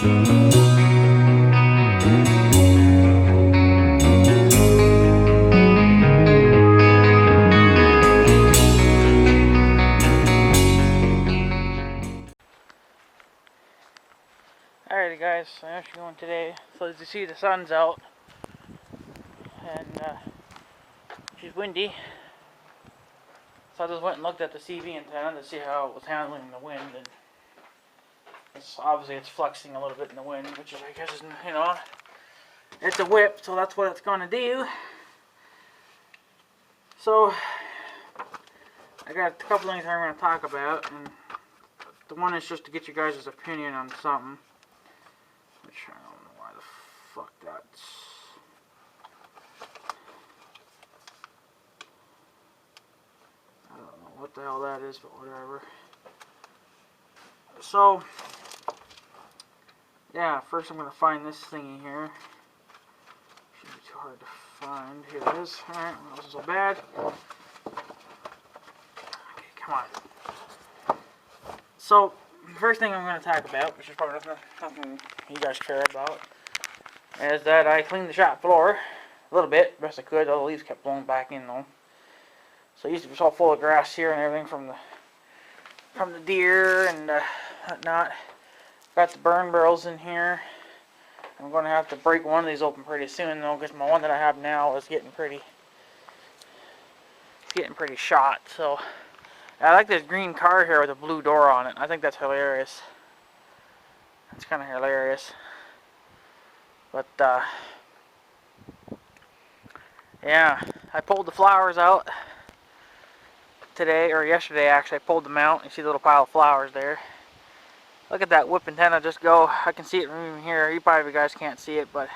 Alrighty guys, so I'm actually going today. So as you see, the sun's out and she's windy. So I just went and looked at the CV antenna to see how it was handling the wind, and obviously it's flexing a little bit in the wind, which is, I guess, it's a whip, so that's what it's gonna do. So I got a couple things I'm gonna talk about, and the one is just to get you guys' opinion on something, which I don't know why the fuck that's. I don't know what the hell that is, but whatever. So, yeah, first I'm going to find this thingy here. Shouldn't be too hard to find. Here it is. Alright, that wasn't so bad. Okay, come on. So, the first thing I'm going to talk about, which is probably nothing you guys care about, is that I cleaned the shop floor a little bit, best I could. All the leaves kept blowing back in though. So it used to be all full of grass here and everything from the deer and whatnot. Got the burn barrels in here. I'm going to have to break one of these open pretty soon though, because my one that I have now is getting pretty shot. So I like this green car here with a blue door on it. I think that's hilarious. It's kind of hilarious. But yeah, I pulled the flowers out today, or yesterday actually. I pulled them out. You see the little pile of flowers there. Look at that whip antenna just go. I can see it from even here. You probably guys can't see it, but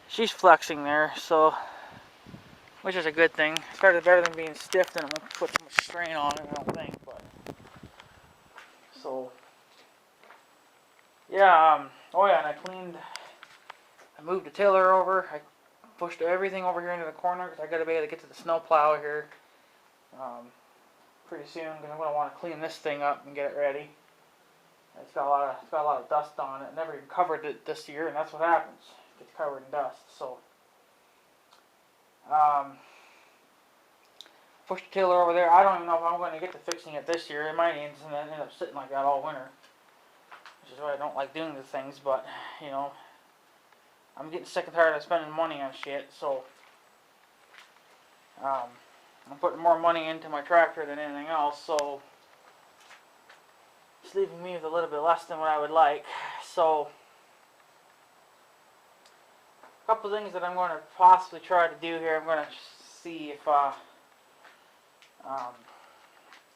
she's flexing there, so, which is a good thing. It's better than being stiff, and it won't put too much strain on it, I don't think. But so yeah, oh yeah, and I moved the tiller over. I pushed everything over here into the corner because I got to be able to get to the snow plow here pretty soon, because I'm going to want to clean this thing up and get it ready. It's got a lot of dust on it. I never even covered it this year, and that's what happens. It gets covered in dust. So push the tiller over there. I don't even know if I'm going to get to fixing it this year. It might end up sitting like that all winter, which is why I don't like doing the things. But you know, I'm getting sick and tired of spending money on shit. So I'm putting more money into my tractor than anything else, so it's leaving me with a little bit less than what I would like. So a couple things that I'm going to possibly try to do here. I'm going to see if I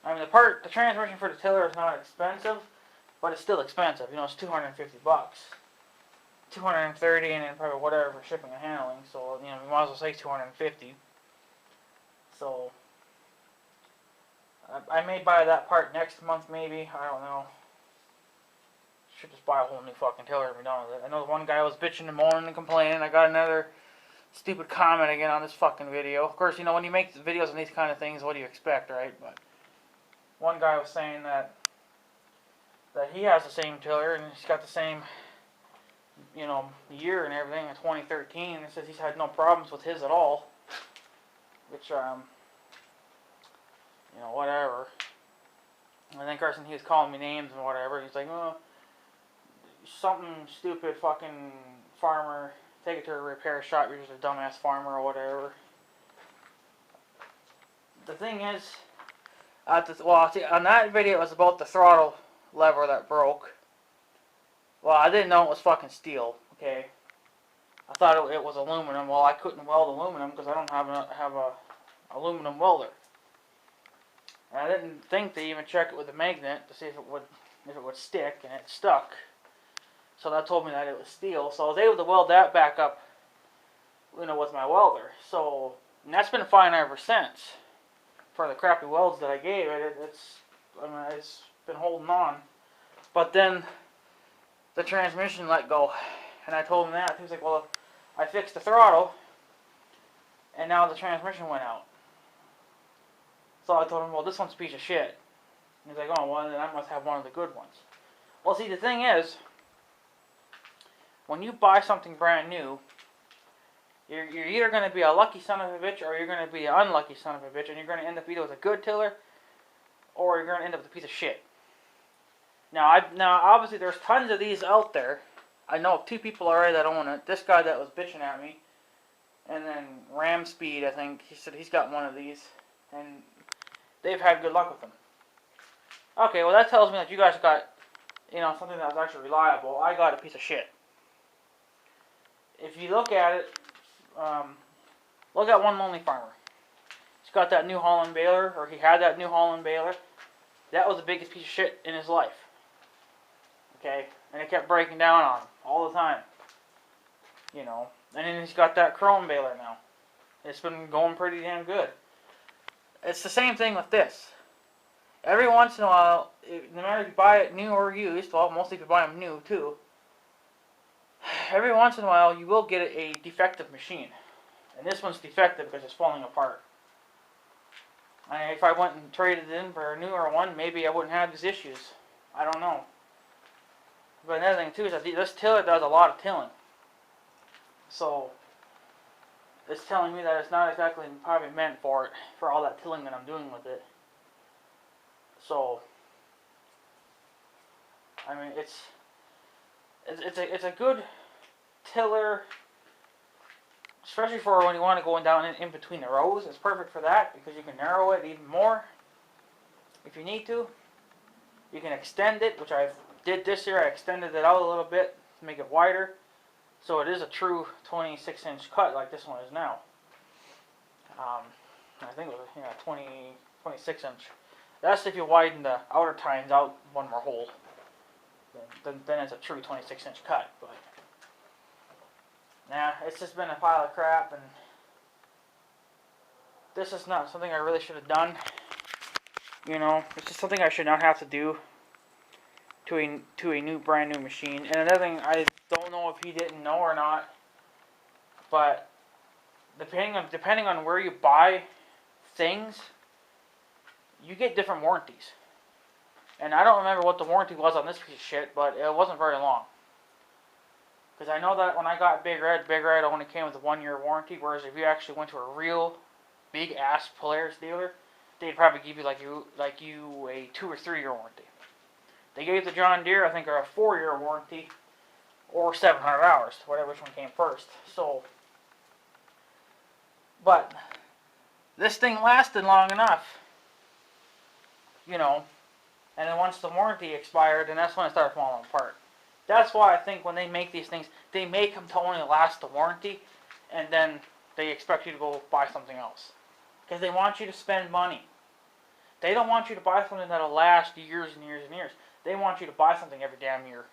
mean, the transmission for the tiller is not expensive, but it's still expensive. You know, it's $250, $230, and then probably whatever for shipping and handling. So you know, we might as well say $250. So I may buy that part next month, maybe. I don't know. Should just buy a whole new fucking tiller and be done with it. I know the one guy was bitching and moaning and complaining. I got another stupid comment again on this fucking video. Of course, you know, when you make videos on these kind of things, what do you expect, right? But one guy was saying that he has the same tiller and he's got the same, you know, year and everything in 2013. And says he's had no problems with his at all. Which, you know, whatever. And then Carson, he was calling me names and whatever. He's like, oh, something stupid fucking farmer, take it to a repair shop, you're just a dumbass farmer or whatever. The thing is, on that video it was about the throttle lever that broke. Well, I didn't know it was fucking steel, okay? I thought it was aluminum. Well, I couldn't weld aluminum because I don't have a aluminum welder. And I didn't think to even check it with a magnet to see if it would stick, and it stuck. So that told me that it was steel. So I was able to weld that back up, you know, with my welder. So, and that's been fine ever since. For the crappy welds that I gave it, it's been holding on. But then the transmission let go, and I told him that. He was like, well, I fixed the throttle, and now the transmission went out. So I told him, well, this one's a piece of shit. And he's like, oh, well, then I must have one of the good ones. Well, see, the thing is, when you buy something brand new, you're either going to be a lucky son of a bitch or you're going to be an unlucky son of a bitch, and you're going to end up either with a good tiller or you're going to end up with a piece of shit. Now, obviously, there's tons of these out there. I know of 2 people already that own it. This guy that was bitching at me, and then Ram Speed, I think, he said he's got one of these, and they've had good luck with them. Okay, well, that tells me that you guys got, something that was actually reliable. I got a piece of shit. If you look at it, look at One Lonely Farmer. He's got that New Holland baler, or he had that New Holland baler. That was the biggest piece of shit in his life. Okay? And it kept breaking down on him all the time. And then he's got that chrome baler now. It's been going pretty damn good. It's the same thing with this. Every once in a while, no matter if you buy it new or used, well, mostly if you buy them new too, every once in a while you will get a defective machine. And this one's defective because it's falling apart. If I went and traded it in for a newer one, maybe I wouldn't have these issues. I don't know. But another thing too is that this tiller does a lot of tilling. So, it's telling me that it's not exactly probably meant for it, for all that tilling that I'm doing with it. So, I mean, it's a good tiller, especially for when you want to go down in between the rows. It's perfect for that because you can narrow it even more if you need to. You can extend it, which I did this year. I extended it out a little bit to make it wider. So it is a true 26-inch cut like this one is now. I think it was 26-inch. That's if you widen the outer tines out one more hole. Then it's a true 26-inch cut. But nah, it's just been a pile of crap, and this is not something I really should have done. It's just something I should not have to do to a brand new machine. And another thing, I don't know if he didn't know or not, but depending on where you buy things, you get different warranties. And I don't remember what the warranty was on this piece of shit, but it wasn't very long. Because I know that when I got Big Red only came with a 1-year warranty, whereas if you actually went to a real big ass Polaris dealer, they'd probably give you like you a 2 or 3 year warranty. They gave the John Deere, I think, a 4-year warranty, or 700 hours, whatever which one came first. So, but this thing lasted long enough, and then once the warranty expired, and that's when it started falling apart. That's why I think when they make these things, they make them to only last the warranty, and then they expect you to go buy something else. Because they want you to spend money. They don't want you to buy something that'll last years and years and years. They want you to buy something every damn year,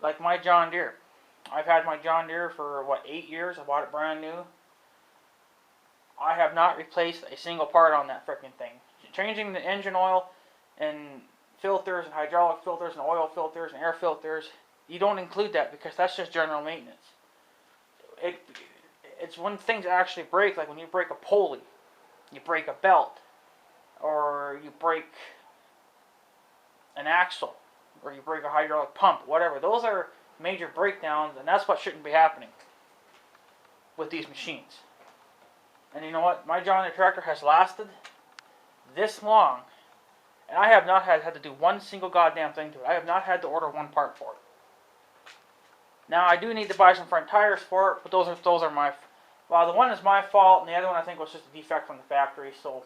Like my John Deere. I've had my John Deere for, 8 years? I bought it brand new. I have not replaced a single part on that frickin' thing. Changing the engine oil and filters and hydraulic filters and oil filters and air filters, you don't include that because that's just general maintenance. It's when things actually break, like when you break a pulley, you break a belt, or you break an axle, or you break a hydraulic pump, whatever. Those are major breakdowns, and that's what shouldn't be happening with these machines. And you know what? My John Deere tractor has lasted this long, and I have not had to do one single goddamn thing to it. I have not had to order one part for it. Now I do need to buy some front tires for it, but those are my. Well, the one is my fault, and the other one I think was just a defect from the factory. So,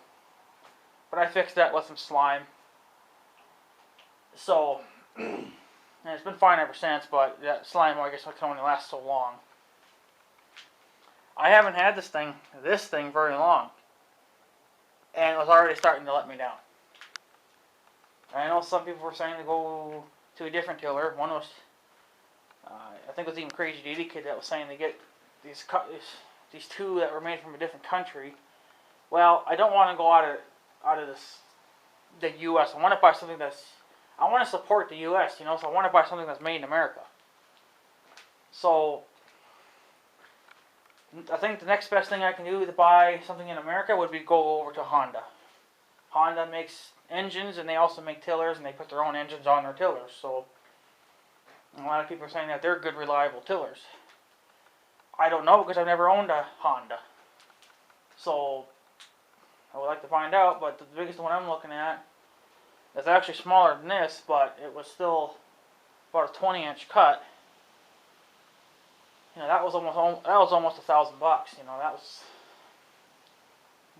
but I fixed that with some slime. So, and it's been fine ever since. But that slime, I guess, can only last so long. I haven't had this thing very long, and it was already starting to let me down. I know some people were saying to go to a different tiller. One was, I think it was even Crazy DD Kid that was saying to get these 2 that were made from a different country. Well, I don't want to go out of the U.S. I want to buy something I want to support the U.S. So I want to buy something that's made in America. So I think the next best thing I can do to buy something in America would be go over to Honda. Honda makes engines, and they also make tillers, and they put their own engines on their tillers. So a lot of people are saying that they're good, reliable tillers. I don't know because I've never owned a Honda. So I would like to find out, but the biggest one I'm looking at is actually smaller than this, but it was still about a 20-inch cut. You know, that was almost $1,000. You know, that was.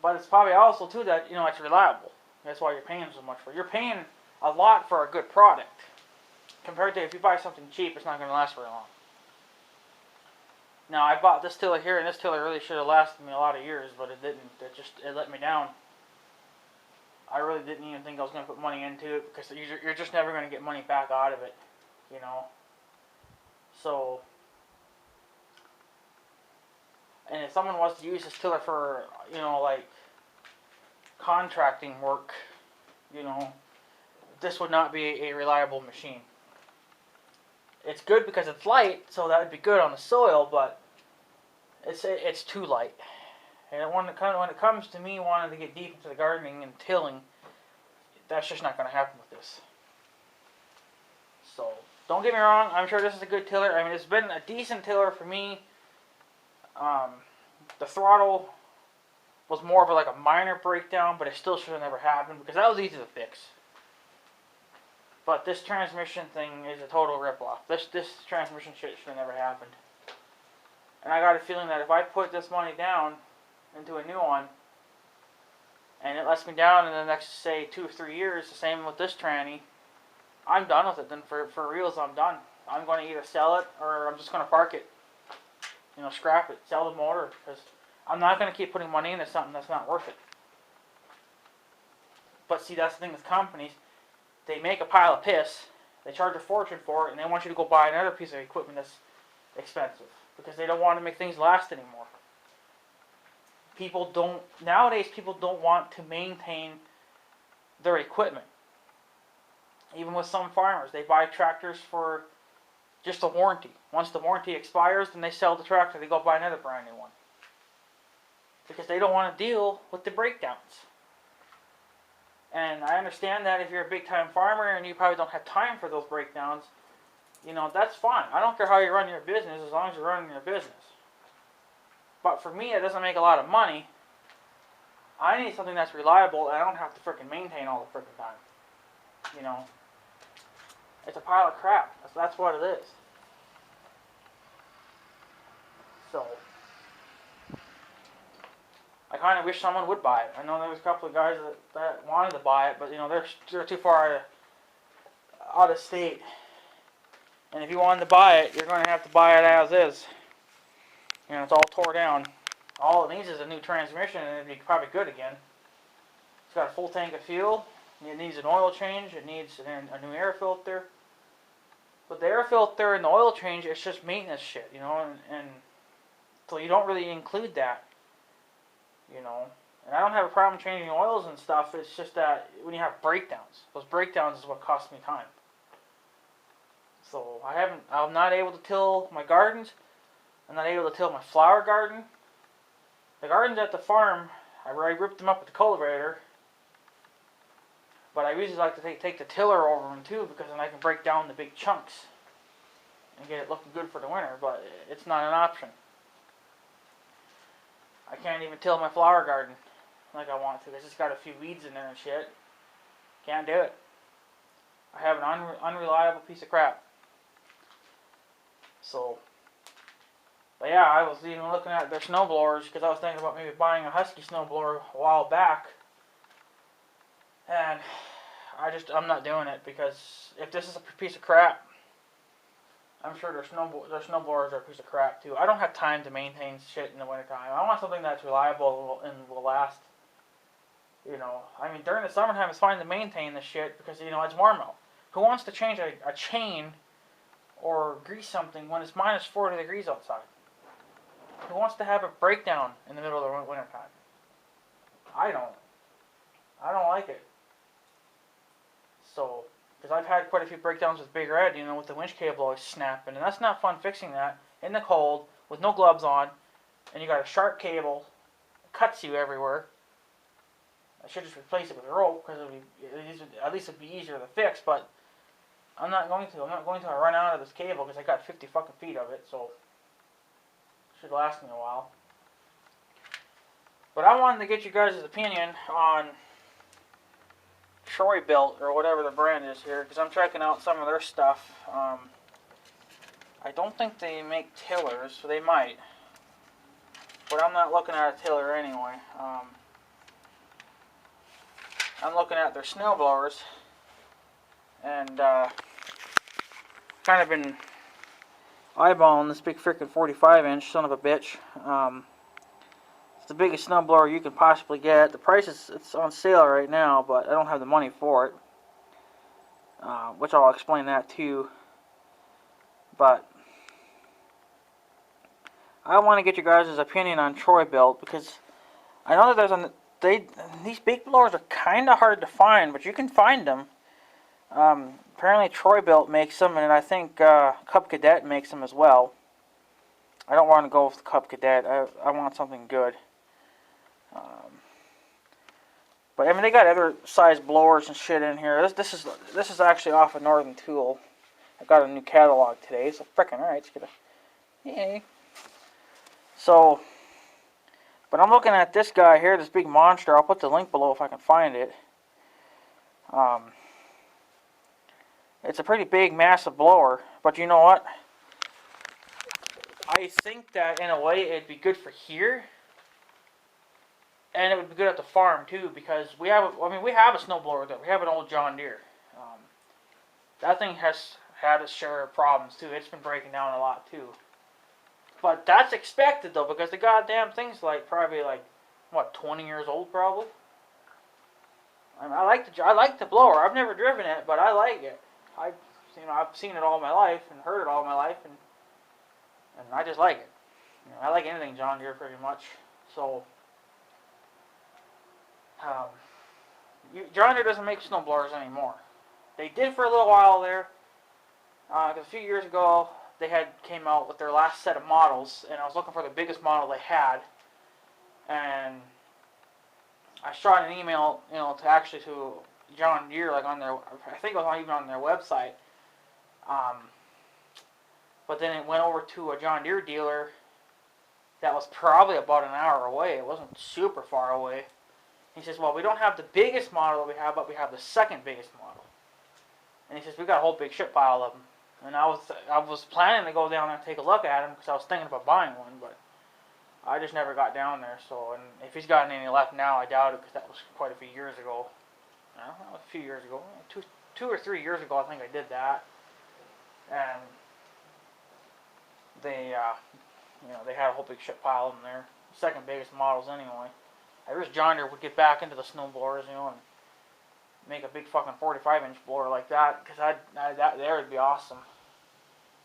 But it's probably also too that, you know, it's reliable. That's why you're paying so much for it. You're paying a lot for a good product compared to if you buy something cheap, it's not going to last very long. Now I bought this tiller here, and this tiller really should have lasted me a lot of years, but it didn't. It let me down. I really didn't even think I was going to put money into it because you're just never going to get money back out of it, you know. So, and if someone wants to use this tiller for, you know, like contracting work, you know, this would not be a reliable machine. It's good because it's light, so that would be good on the soil, but it's too light. And when it comes to me wanting to get deep into the gardening and tilling, that's just not going to happen with this. So, don't get me wrong, I'm sure this is a good tiller. I mean, it's been a decent tiller for me. The throttle was more of like a minor breakdown, but it still should have never happened because that was easy to fix. But this transmission thing is a total ripoff. This transmission shit should have never happened. And I got a feeling that if I put this money down into a new one, and it lets me down in the next, say, 2 or 3 years, the same with this tranny, I'm done with it. Then for reals, I'm done. I'm going to either sell it or I'm just going to park it. You know, scrap it, sell the motor, because I'm not going to keep putting money into something that's not worth it. But see, that's the thing with companies. They make a pile of piss, they charge a fortune for it, and they want you to go buy another piece of equipment that's expensive because they don't want to make things last anymore. Nowadays people don't want to maintain their equipment. Even with some farmers, they buy tractors for just a warranty. Once the warranty expires, then they sell the tractor, they go buy another brand new one. Because they don't want to deal with the breakdowns. And I understand that if you're a big-time farmer and you probably don't have time for those breakdowns, you know, that's fine. I don't care how you run your business as long as you're running your business. But for me, it doesn't make a lot of money. I need something that's reliable and I don't have to freaking maintain all the freaking time. You know, it's a pile of crap. That's what it is. So, I kind of wish someone would buy it. I know there was a couple of guys that wanted to buy it, but you know they're too far out of state. And if you wanted to buy it, you're going to have to buy it as is. You know, it's all tore down. All it needs is a new transmission, and it'd be probably good again. It's got a full tank of fuel. It needs an oil change. It needs a new air filter. But the air filter and the oil change, it's just maintenance shit, you know, and so you don't really include that. You know, and I don't have a problem changing oils and stuff. It's just that when you have breakdowns, those breakdowns is what costs me time. So I'm not able to till my gardens. I'm not able to till my flower garden. The gardens at the farm, I ripped them up with the cultivator. But I usually like to take the tiller over them too, because then I can break down the big chunks and get it looking good for the winter. But it's not an option. I can't even till my flower garden like I want to. It's just got a few weeds in there and shit. Can't do it. I have an unreliable piece of crap. So, but yeah, I was even looking at their snow blowers because I was thinking about maybe buying a Husky snow blower a while back. And I'm not doing it because if this is a piece of crap, I'm sure their snow blowers are a piece of crap too. I don't have time to maintain shit in the wintertime. I want something that's reliable and will last. You know, I mean, during the summertime it's fine to maintain this shit because, you know, it's warm out. Who wants to change a chain or grease something when it's minus 40 degrees outside? Who wants to have a breakdown in the middle of the wintertime? I don't like it. So, because I've had quite a few breakdowns with Big Red, you know, with the winch cable always snapping, and that's not fun fixing that in the cold with no gloves on, and you got a sharp cable, it cuts you everywhere. I should just replace it with rope because at least it'd be easier to fix. But I'm not going to. I'm not going to run out of this cable because I got 50 fucking feet of it, so it should last me a while. But I wanted to get you guys' opinion on Troy-bilt or whatever the brand is here, because I'm checking out some of their stuff. I don't think they make tillers, so they might. But I'm not looking at a tiller anyway. I'm looking at their snow blowers, and kind of been eyeballing this big freaking 45-inch son of a bitch. It's the biggest snowblower you can possibly get. The price it's on sale right now, but I don't have the money for it, which I'll explain that too. But I want to get you guys' opinion on Troy-bilt because I know that these big blowers are kind of hard to find, but you can find them. Apparently Troy-bilt makes them, and I think Cub Cadet makes them as well. I don't want to go with the Cub Cadet. I want something good. But I mean, they got other size blowers and shit in here. This is actually off of Northern Tool. I got a new catalog today, so frickin' alright. Yay. So, but I'm looking at this guy here, this big monster. I'll put the link below if I can find it. It's a pretty big, massive blower, but you know what? I think that in a way it'd be good for here. And it would be good at the farm too, because we have a snowblower there. We have an old John Deere. That thing has had its share of problems too. It's been breaking down a lot too. But that's expected though, because the goddamn thing's probably 20 years old probably. I mean, I like the blower. I've never driven it, but I like it. I've seen it all my life and heard it all my life, and I just like it. I like anything John Deere pretty much. So. John Deere doesn't make snowblowers anymore. They did for a little while there. Because a few years ago, they came out with their last set of models, and I was looking for the biggest model they had. And I shot an email, to John Deere, on their, I think it was even on their website. But then it went over to a John Deere dealer that was probably about an hour away. It wasn't super far away. He says, well, we don't have the biggest model that we have, but we have the second biggest model. And he says, we got a whole big shit pile of them. And I was planning to go down there and take a look at them because I was thinking about buying one, but I just never got down there. So, and if he's got any left now, I doubt it because that was quite a few years ago. No, that was a few years ago. Two or 3 years ago, I think I did that. And they, they had a whole big shit pile of them there. Second biggest models anyway. I wish John Deere would get back into the snowblowers, and make a big fucking 45-inch blower like that, because that there would be awesome.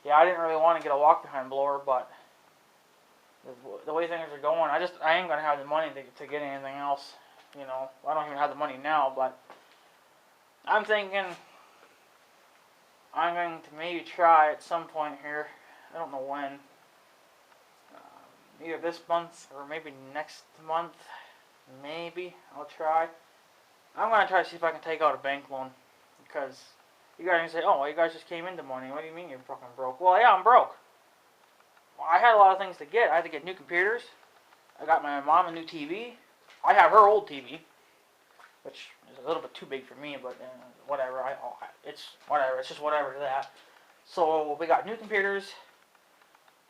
Yeah, I didn't really want to get a walk-behind blower, but the way things are going, I ain't gonna have the money to get anything else. I don't even have the money now, but I'm thinking I'm going to maybe try at some point here. I don't know when. Either this month or maybe next month. Maybe I'll try. I'm going to try to see if I can take out a bank loan, because you guys can say, oh, well, you guys just came into money. What do you mean you're fucking broke? Well, yeah, I'm broke. Well, I had a lot of things to get. I had to get new computers. I got my mom a new TV. I have her old TV, which is a little bit too big for me, but whatever. It's whatever. It's just whatever to that. So we got new computers,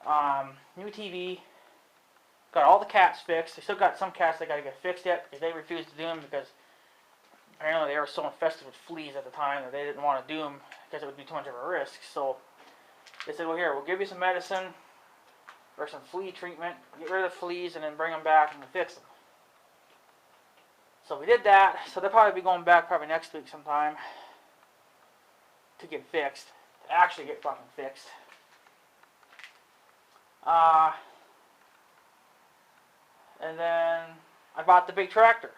new TV. Got all the cats fixed. They still got some cats that got to get fixed yet because they refused to do them because apparently they were so infested with fleas at the time that they didn't want to do them because it would be too much of a risk. So they said, well, here, we'll give you some medicine or some flea treatment, get rid of the fleas, and then bring them back and fix them. So we did that. So they'll probably be going back probably next week sometime to get fixed, to actually get fucking fixed. And then I bought the big tractor.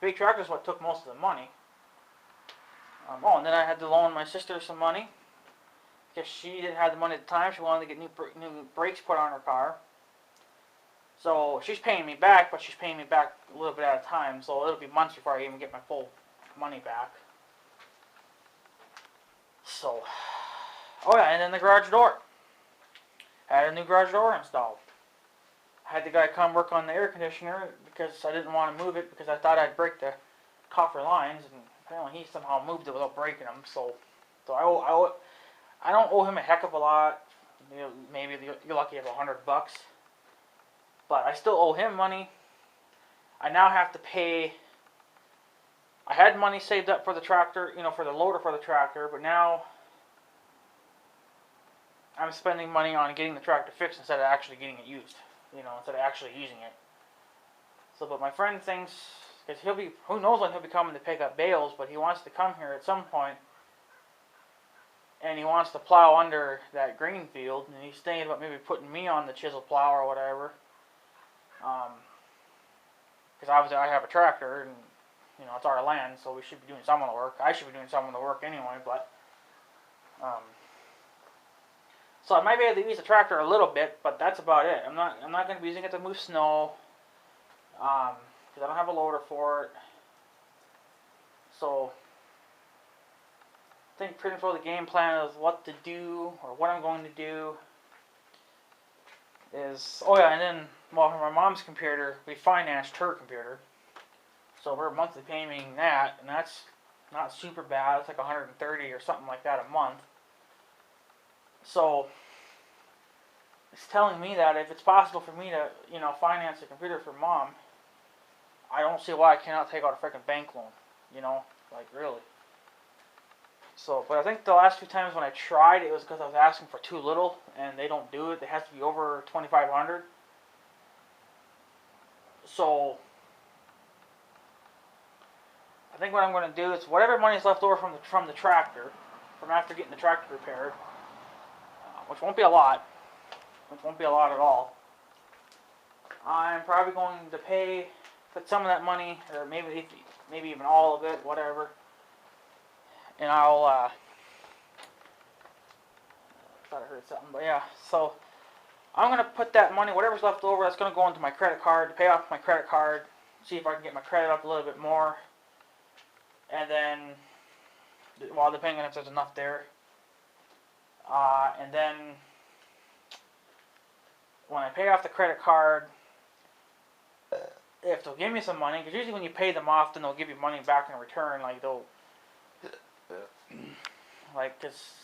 The big tractor is what took most of the money. And then I had to loan my sister some money because she didn't have the money at the time. She wanted to get new brakes put on her car. So she's paying me back, but she's paying me back a little bit at a time. So it'll be months before I even get my full money back. So, oh yeah, and then the garage door. I had a new garage door installed. I had the guy come work on the air conditioner because I didn't want to move it because I thought I'd break the copper lines, and apparently he somehow moved it without breaking them. So I don't owe him a heck of a lot. You know, maybe you're lucky you have $100, but I still owe him money. I now have to pay. I had money saved up for the tractor, you know, for the loader for the tractor, but now I'm spending money on getting the tractor fixed instead of actually getting it used. You know, instead of actually using it. So, but my friend thinks, because who knows when he'll be coming to pick up bales, but he wants to come here at some point, and he wants to plow under that green field, and he's thinking about maybe putting me on the chisel plow or whatever. Because obviously I have a tractor, and you know, it's our land, so we should be doing some of the work. I should be doing some of the work anyway, but so I might be able to use the tractor a little bit, but that's about it. I'm not going to be using it to move snow, because I don't have a loader for it. So I think pretty much the game plan of what to do or what I'm going to do is, oh yeah, and then, well, for my mom's computer, we financed her computer. So we're monthly paying that, and that's not super bad. It's like $130 or something like that a month. So it's telling me that if it's possible for me to, you know, finance a computer for mom, I don't see why I cannot take out a freaking bank loan. You know, like really. So, but I think the last few times when I tried, it was because I was asking for too little, and they don't do it. It has to be over $2,500. So I think what I'm going to do is whatever money is left over from the tractor, from after getting the tractor repaired, which won't be a lot, at all. I'm probably going to put some of that money, or maybe even all of it, whatever. And I'll thought I heard something, but yeah. So I'm gonna put that money, whatever's left over, that's gonna go into my credit card to pay off my credit card. See if I can get my credit up a little bit more. And then, well, depending on if there's enough there. And then, when I pay off the credit card, if they'll give me some money, because usually when you pay them off, then they'll give you money back in return. Like because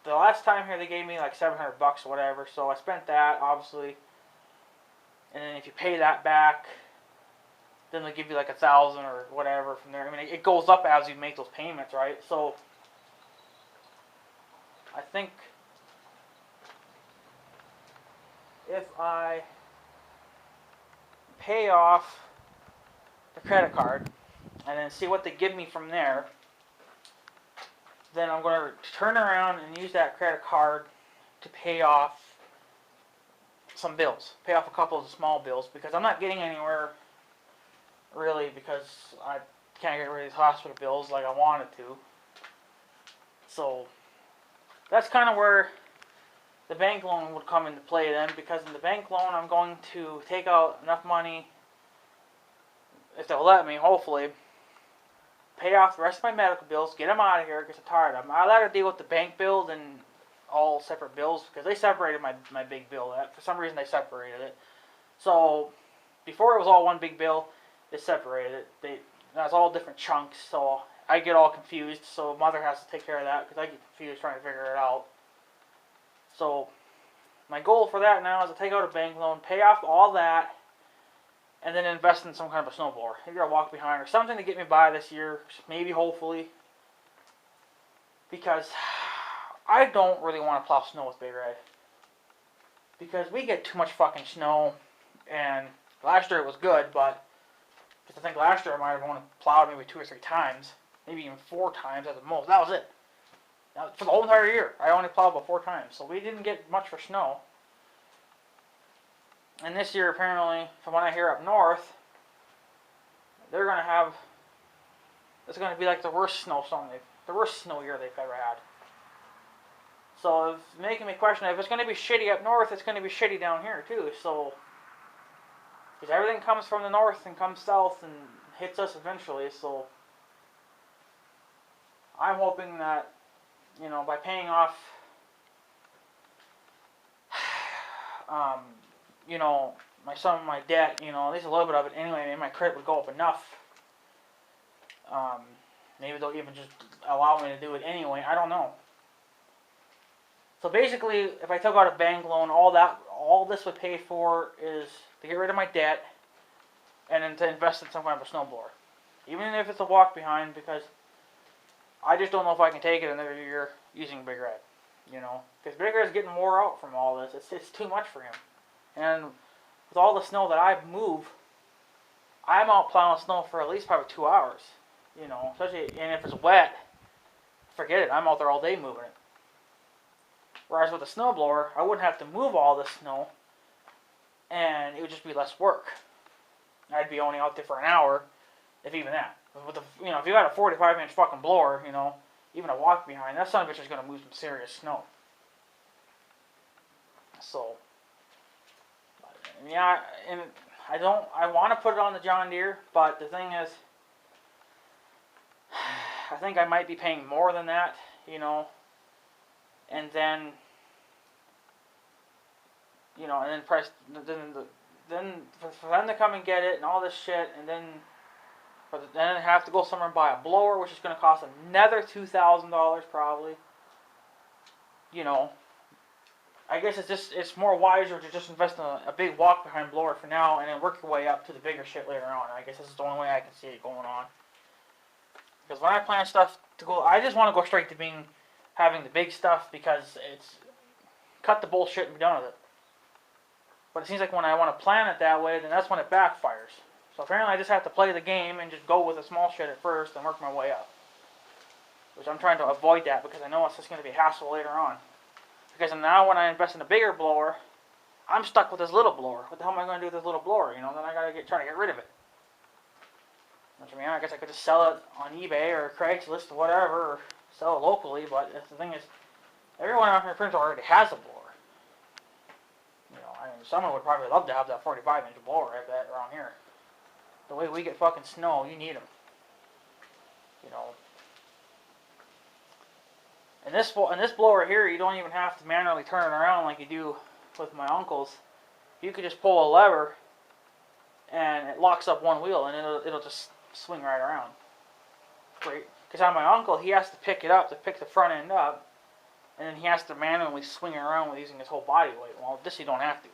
the last time here they gave me like $700 or whatever. So I spent that, obviously. And then if you pay that back, then they'll give you like $1,000 or whatever from there. I mean, it goes up as you make those payments, right? So I think if I pay off the credit card and then see what they give me from there, then I'm going to turn around and use that credit card to pay off some bills. Pay off a couple of the small bills, because I'm not getting anywhere really, because I can't get rid of these hospital bills like I wanted to. So that's kind of where the bank loan would come into play then, because in the bank loan I'm going to take out enough money, if they'll let me, hopefully, pay off the rest of my medical bills, get them out of here because I'm tired of them. I'd rather deal with the bank bill than all separate bills, because they separated my big bill. For some reason they separated it. So before it was all one big bill, they separated it. That's all different chunks, so I get all confused. So mother has to take care of that because I get confused trying to figure it out. So my goal for that now is to take out a bank loan, pay off all that, and then invest in some kind of a snowblower. Maybe a walk behind or something to get me by this year, maybe, hopefully. Because I don't really want to plow snow with Big Red. Because we get too much fucking snow, and last year it was good, but because I think last year I might have only plowed maybe 2 or 3 times, maybe even 4 times at the most. That was it. Now, for the whole entire year, I only plowed about 4 times, so we didn't get much for snow. And this year, apparently, from what I hear up north, they're going to have, it's going to be like the worst snow year they've ever had. So it's making me question, if it's going to be shitty up north, it's going to be shitty down here too. So Because everything comes from the north and comes south and hits us eventually, so I'm hoping that, you know, by paying off, you know, my debt, you know, at least a little bit of it anyway, maybe my credit would go up enough. Maybe they'll even just allow me to do it anyway, I don't know. So basically, if I took out a bank loan, all this would pay for is to get rid of my debt, and then to invest in some kind of a snowblower. Even if it's a walk behind, because I just don't know if I can take it another year using Big Red. You know, because Big Red's getting wore out from all this. It's too much for him. And with all the snow that I move, I'm out plowing snow for at least probably 2 hours. You know, especially, and if it's wet, forget it. I'm out there all day moving it. Whereas with a snowblower, I wouldn't have to move all this snow, and it would just be less work. I'd be only out there for an hour, if even that. With you know, if you got a 45-inch fucking blower, you know, even a walk behind, that son of a bitch is gonna move some serious snow. So, yeah, and I want to put it on the John Deere, but the thing is, I think I might be paying more than that, you know. And then, you know, and then then for them to come and get it and all this shit, and then then have to go somewhere and buy a blower, which is going to cost another $2,000 probably. You know, I guess it's more wiser to just invest in a big walk behind blower for now, and then work your way up to the bigger shit later on. I guess this is the only way I can see it going on. Because when I plan stuff to go, I just want to go straight to having the big stuff, because it's cut the bullshit and be done with it. But it seems like when I want to plan it that way, then that's when it backfires. So apparently I just have to play the game and just go with the small shit at first and work my way up. Which I'm trying to avoid that, because I know it's just going to be a hassle later on. Because now when I invest in a bigger blower, I'm stuck with this little blower. What the hell am I going to do with this little blower? You know, then I got to try to get rid of it. Which, I mean, I guess I could just sell it on eBay or Craigslist or whatever, or sell it locally, but the thing is, everyone out here pretty much already has a blower. You know, I mean, someone would probably love to have that 45-inch blower, I bet, around here. The way we get fucking snow, you need them. You know. And this blower here, you don't even have to manually turn it around like you do with my uncle's. You could just pull a lever, and it locks up one wheel, and it'll just swing right around. Great. Because on my uncle, he has to pick it up to pick the front end up, and then he has to manually swing it around with using his whole body weight. Well, this you don't have to.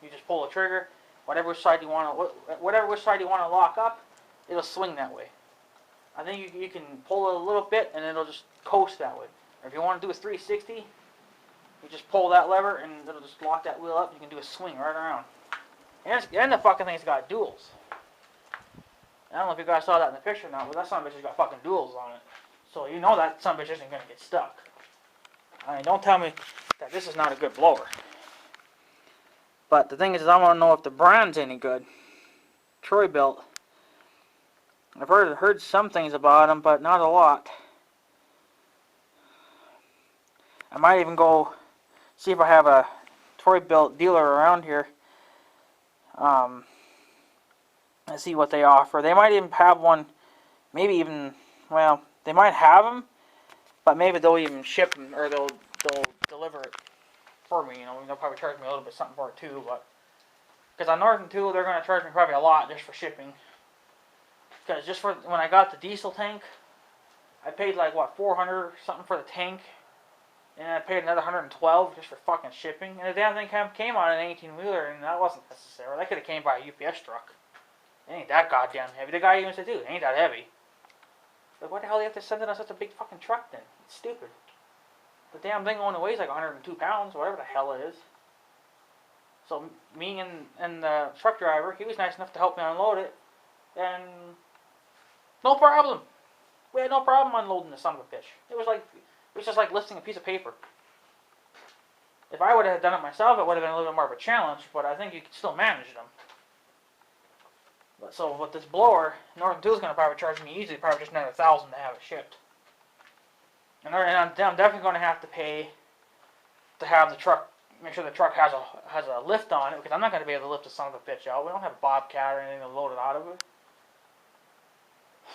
You just pull the trigger, whatever side you want to lock up, it'll swing that way. I think you can pull it a little bit, and it'll just coast that way. Or if you want to do a 360, you just pull that lever, and it'll just lock that wheel up. You can do a swing right around. And the fucking thing's got duals. I don't know if you guys saw that in the picture now, but that son of a bitch has got fucking duals on it. So you know that son of a bitch isn't going to get stuck. I mean, don't tell me that this is not a good blower. But the thing is, I want to know if the brand's any good. Troy-bilt. I've heard some things about them, but not a lot. I might even go see if I have a Troy-bilt dealer around here. And see what they offer. They might even have one, maybe even, well, they might have them, but maybe they'll even ship them, or they'll deliver it for me. You know, they'll probably charge me a little bit something for it too, but because on Northern Tool, they're going to charge me probably a lot just for shipping. Because just for when I got the diesel tank, I paid like what, $400 something for the tank, and I paid another $112 just for fucking shipping. And the damn thing came on an 18-wheeler, and that wasn't necessary. That could have came by a UPS truck. It ain't that goddamn heavy. The guy even said, dude, it ain't that heavy. But why the hell do you have to send it on such a big fucking truck then? It's stupid. The damn thing only weighs like 102 pounds, whatever the hell it is. So me and the truck driver, he was nice enough to help me unload it. And no problem. We had no problem unloading the son of a bitch. It was just like lifting a piece of paper. If I would have done it myself, it would have been a little bit more of a challenge, but I think you could still manage them. But so with this blower, Northern Tool's going to probably charge me easily, probably just another $1,000 to have it shipped. And I'm definitely going to have to pay to have the truck make sure the truck has a lift on it, because I'm not going to be able to lift the son of a bitch out. We don't have a bobcat or anything to load it out of it.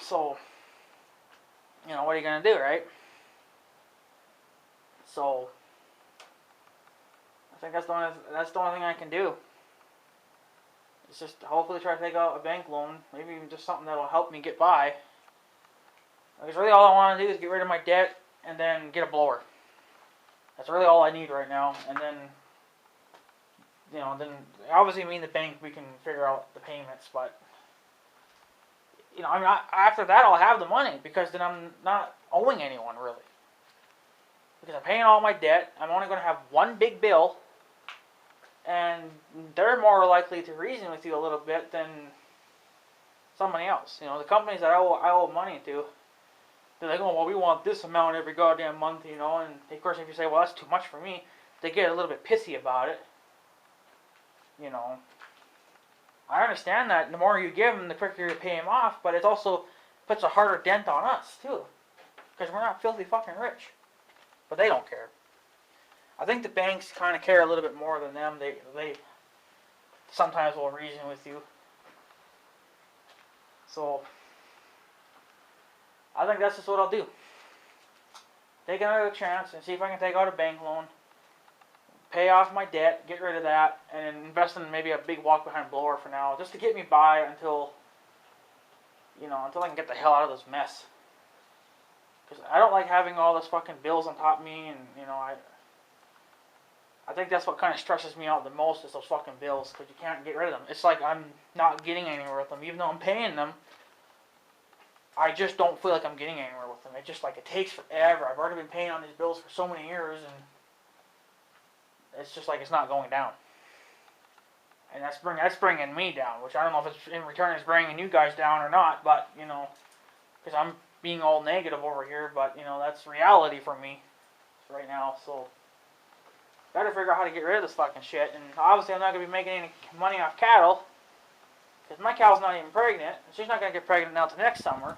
So, you know, what are you going to do, right? So, I think that's the only thing I can do. It's just hopefully try to take out a bank loan, maybe even just something that'll help me get by. Because really all I want to do is get rid of my debt and then get a blower. That's really all I need right now. And then, you know, then obviously me and the bank, we can figure out the payments. But, you know, I mean, after that I'll have the money, because then I'm not owing anyone really. Because I'm paying all my debt. I'm only going to have one big bill. And they're more likely to reason with you a little bit than somebody else. You know, the companies that I owe money to, they're like, oh, well, we want this amount every goddamn month, you know. And of course, if you say, well, that's too much for me, they get a little bit pissy about it. You know, I understand that the more you give them, the quicker you pay them off, but it also puts a harder dent on us, too. Because we're not filthy fucking rich. But they don't care. I think the banks kind of care a little bit more than them. They sometimes will reason with you. So, I think that's just what I'll do. Take another chance and see if I can take out a bank loan, pay off my debt, get rid of that, and invest in maybe a big walk-behind blower for now, just to get me by until, you know, until I can get the hell out of this mess. Because I don't like having all this fucking bills on top of me, and, you know, I think that's what kind of stresses me out the most is those fucking bills, because you can't get rid of them. It's like I'm not getting anywhere with them. Even though I'm paying them, I just don't feel like I'm getting anywhere with them. It's just like it takes forever. I've already been paying on these bills for so many years, and it's just like it's not going down. And that's bringing me down, which I don't know if it's in return it's bringing you guys down or not, but, you know, because I'm being all negative over here, but, you know, that's reality for me right now, so gotta figure out how to get rid of this fucking shit. And obviously I'm not going to be making any money off cattle, because my cow's not even pregnant. She's not going to get pregnant now till next summer.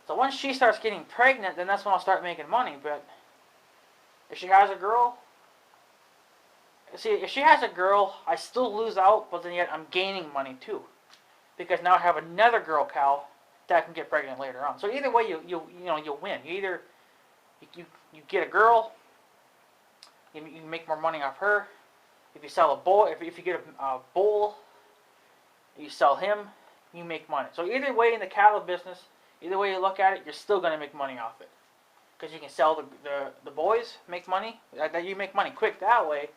So once she starts getting pregnant, then that's when I'll start making money. But if she has a girl, see, if she has a girl, I still lose out, but then yet I'm gaining money too, because now I have another girl cow that can get pregnant later on. So either way, you win. You either you get a girl, you make more money off her. If you sell a bull, if you get a bull, you sell him, you make money. So either way in the cattle business, either way you look at it, you're still going to make money off it. Because you can sell the boys, make money. You make money quick that way.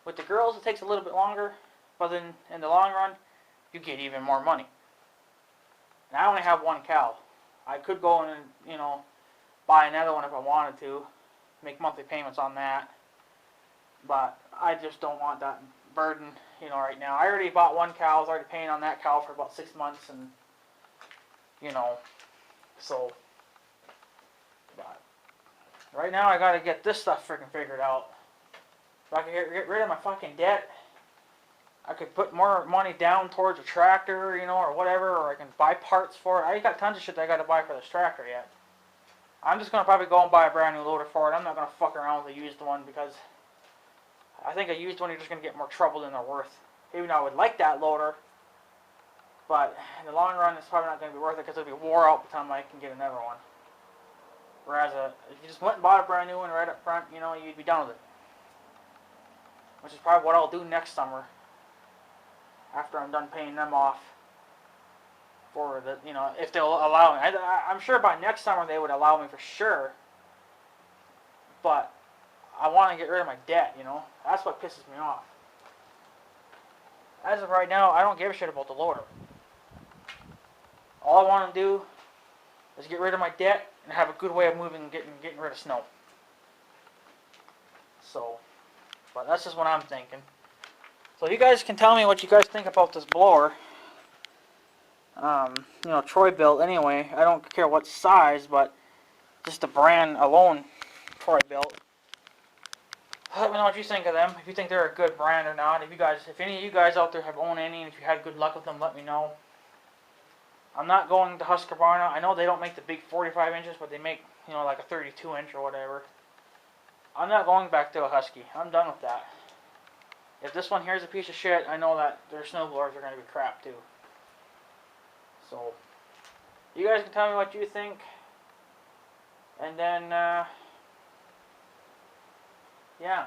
With the girls, it takes a little bit longer, but then in the long run, you get even more money. And I only have one cow. I could go and, you know, buy another one if I wanted to, make monthly payments on that. But I just don't want that burden, you know, right now. I already bought one cow. I was already paying on that cow for about 6 months, and, you know, so, but right now I gotta get this stuff freaking figured out. If I can get rid of my fucking debt, I could put more money down towards a tractor, you know, or whatever, or I can buy parts for it. I got tons of shit that I gotta buy for this tractor yet. I'm just gonna probably go and buy a brand new loader for it. I'm not gonna fuck around with a used one, because I think a used one you're just gonna get more trouble than they're worth. Even though I would like that loader, but in the long run it's probably not gonna be worth it, because it'll be wore out by the time I can get another one. Whereas if you just went and bought a brand new one right up front, you know, you'd be done with it. Which is probably what I'll do next summer, after I'm done paying them off for the, you know, if they'll allow me. I'm sure by next summer they would allow me for sure, but I want to get rid of my debt, you know. That's what pisses me off. As of right now, I don't give a shit about the loader. All I want to do is get rid of my debt and have a good way of moving and getting rid of snow. So, but that's just what I'm thinking. So you guys can tell me what you guys think about this blower. You know, Troy-bilt anyway. I don't care what size, but just the brand alone, Troy-bilt. Let me know what you think of them. If you think they're a good brand or not. If any of you guys out there have owned any, and if you had good luck with them, let me know. I'm not going to Husqvarna. I know they don't make the big 45 inches, but they make, you know, like a 32 inch or whatever. I'm not going back to a Husky. I'm done with that. If this one here is a piece of shit, I know that their snowblowers are going to be crap too. So, you guys can tell me what you think. And then, yeah.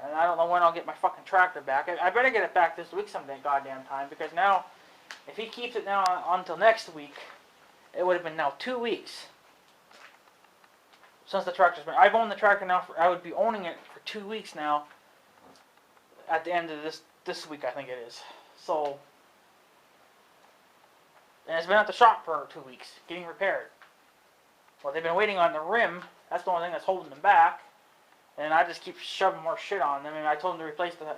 And I don't know when I'll get my fucking tractor back. I better get it back this week some goddamn time, because now, if he keeps it now until next week, it would have been now 2 weeks since the tractor's been. I've owned the tractor now I would be owning it for 2 weeks now. At the end of this week, I think it is. So, and it's been at the shop for 2 weeks, getting repaired. Well, they've been waiting on the rim. That's the only thing that's holding them back. And I just keep shoving more shit on them. I mean, I told them to replace the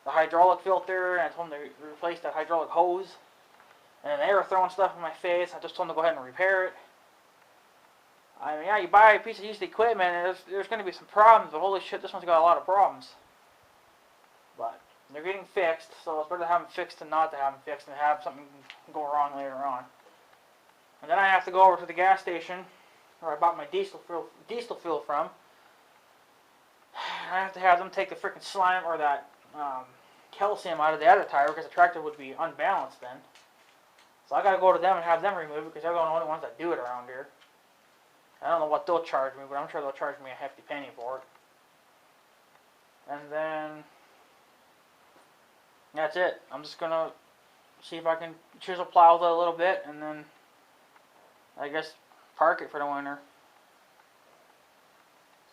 hydraulic filter, and I told them to replace that hydraulic hose. And they were throwing stuff in my face. I just told them to go ahead and repair it. I mean, yeah, you buy a piece of used equipment, and there's going to be some problems, but holy shit, this one's got a lot of problems. But they're getting fixed, so it's better to have them fixed than not to have them fixed and have something go wrong later on. And then I have to go over to the gas station where I bought my diesel fuel from. I have to have them take the freaking slime or that calcium out of the other tire because the tractor would be unbalanced then. So I got to go to them and have them remove it because they're the only ones that do it around here. I don't know what they'll charge me, but I'm sure they'll charge me a hefty penny for it. And then that's it. I'm just going to see if I can chisel plow it a little bit and then I guess park it for the winter.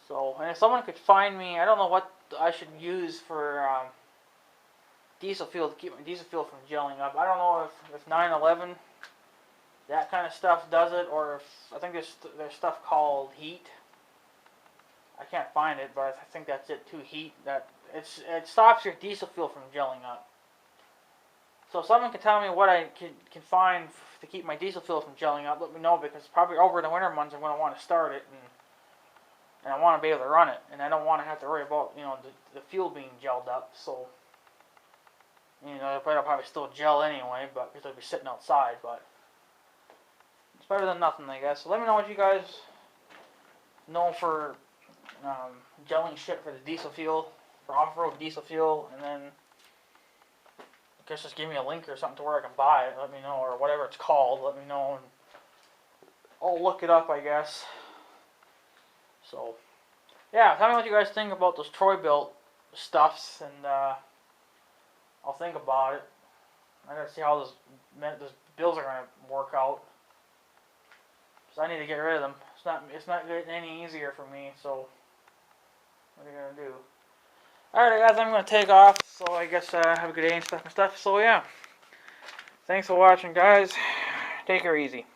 So, and if someone could find me, I don't know what I should use for diesel fuel to keep my diesel fuel from gelling up. I don't know if 911, that kind of stuff does it, or if, I think there's stuff called heat. I can't find it, but I think that's it too, heat. It stops your diesel fuel from gelling up. So if someone can tell me what I can find to keep my diesel fuel from gelling up, let me know, because probably over the winter months I'm going to want to start it, and I want to be able to run it, and I don't want to have to worry about, you know, the fuel being gelled up. So, you know, it'll probably still gel anyway, but because it'll be sitting outside. But it's better than nothing, I guess. So let me know what you guys know for gelling shit for the diesel fuel, for off-road diesel fuel, and then I guess just give me a link or something to where I can buy it. Let me know, or whatever it's called. Let me know, and I'll look it up, I guess. So, yeah, tell me what you guys think about those troy-bilt stuffs, and I'll think about it. I gotta see how those bills are gonna work out, because I need to get rid of them. It's not getting any easier for me. So, what are you gonna do? Alright, guys, I'm gonna take off. So I guess have a good day and stuff. So yeah, thanks for watching, guys. Take her easy.